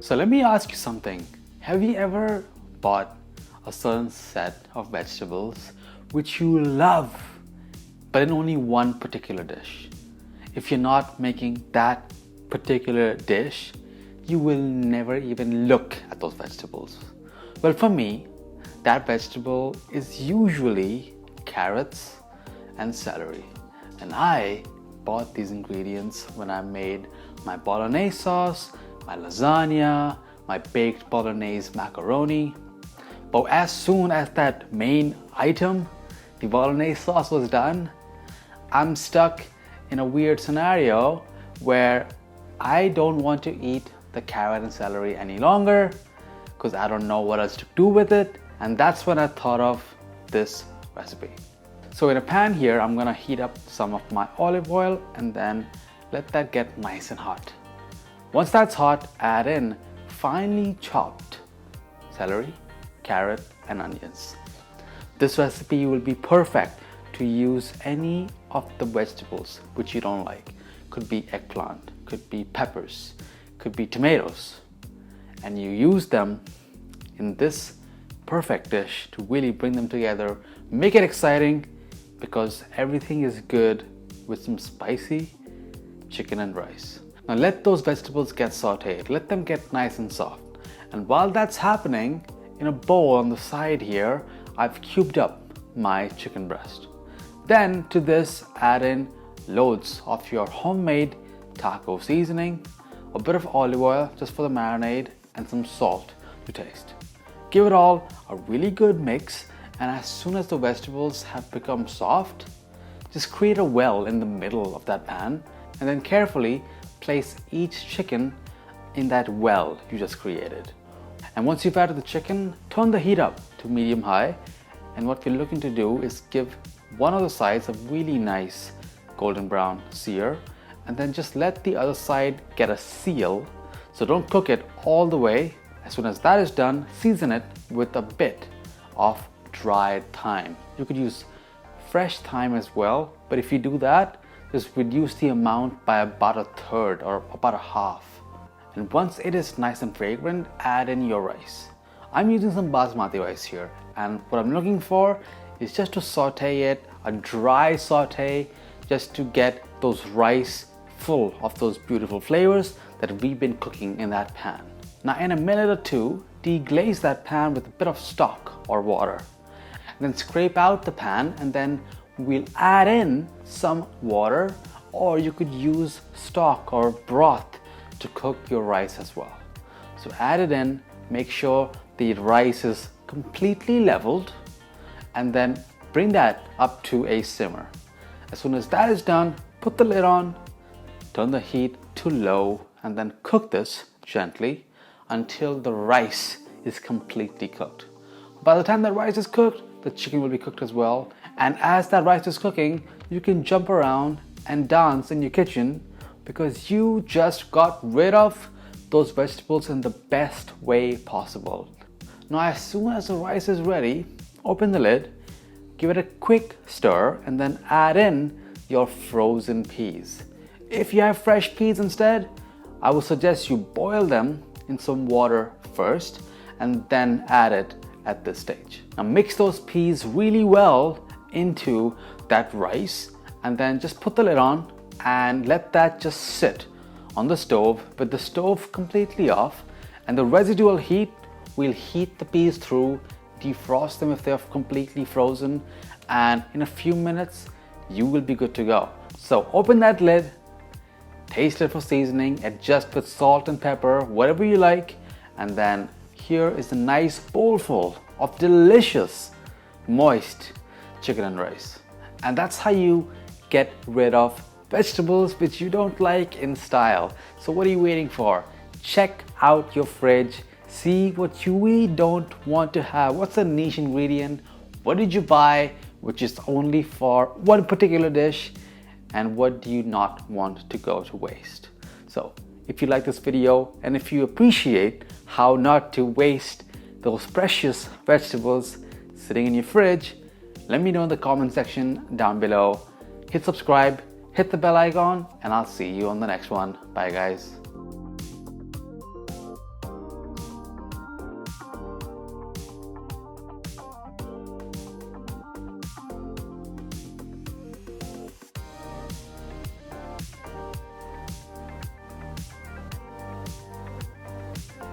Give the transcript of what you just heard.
So let me ask you something. Have you ever bought a certain set of vegetables which you love, but in only one particular dish? If you're not making that particular dish, you will never even look at those vegetables. Well, for me, that vegetable is usually carrots and celery. And I bought these ingredients when I made my bolognese sauce, my lasagna, my baked bolognese macaroni. But as soon as that main item, the bolognese sauce, was done, I'm stuck in a weird scenario where I don't want to eat the carrot and celery any longer because I don't know what else to do with it. And that's when I thought of this recipe. So in a pan here, I'm gonna heat up some of my olive oil and then let that get nice and hot. Once that's hot, add in finely chopped celery, carrot, and onions. This recipe will be perfect to use any of the vegetables which you don't like. Could be eggplant, could be peppers, could be tomatoes. And you use them in this perfect dish to really bring them together, make it exciting, because everything is good with some spicy chicken and rice. Now let those vegetables get sauteed, let them get nice and soft. And while that's happening, in a bowl on the side here, I've cubed up my chicken breast. Then to this, add in loads of your homemade taco seasoning, a bit of olive oil just for the marinade, and some salt to taste. Give it all a really good mix, and as soon as the vegetables have become soft, just create a well in the middle of that pan and then carefully place each chicken in that well you just created. And once you've added the chicken, turn the heat up to medium-high, and what we're looking to do is give one of the sides a really nice golden brown sear, and then just let the other side get a seal. So don't cook it all the way. As soon as that is done, season it with a bit of dried thyme. You could use fresh thyme as well, but if you do that, just reduce the amount by about a third or about a half. And once it is nice and fragrant, add in your rice. I'm using some basmati rice here, and what I'm looking for is just to saute it, a dry saute, just to get those rice full of those beautiful flavors that we've been cooking in that pan. Now in a minute or two, deglaze that pan with a bit of stock or water. And then scrape out the pan, and then we'll add in some water, or you could use stock or broth to cook your rice as well. So add it in, make sure the rice is completely leveled, and then bring that up to a simmer. As soon as that is done, put the lid on, turn the heat to low, and then cook this gently until the rice is completely cooked. By the time that rice is cooked, the chicken will be cooked as well. And as that rice is cooking, you can jump around and dance in your kitchen because you just got rid of those vegetables in the best way possible. Now, as soon as the rice is ready, open the lid, give it a quick stir, and then add in your frozen peas. If you have fresh peas instead, I would suggest you boil them in some water first and then add it at this stage. Now mix those peas really well into that rice, and then just put the lid on and let that just sit on the stove with the stove completely off, and the residual heat will heat the peas through, defrost them if they're completely frozen, and in a few minutes you will be good to go. So open that lid, taste it for seasoning, adjust with salt and pepper, whatever you like, and then here is a nice bowlful of delicious, moist chicken and rice. And that's how you get rid of vegetables which you don't like in style. So what are you waiting for? Check out your fridge, see what you really don't want to have. What's a niche ingredient? What did you buy which is only for one particular dish? And what do you not want to go to waste? So if you like this video and if you appreciate how not to waste those precious vegetables sitting in your fridge, let me know in the comment section down below. Hit subscribe, hit the bell icon, and I'll see you on the next one. Bye guys.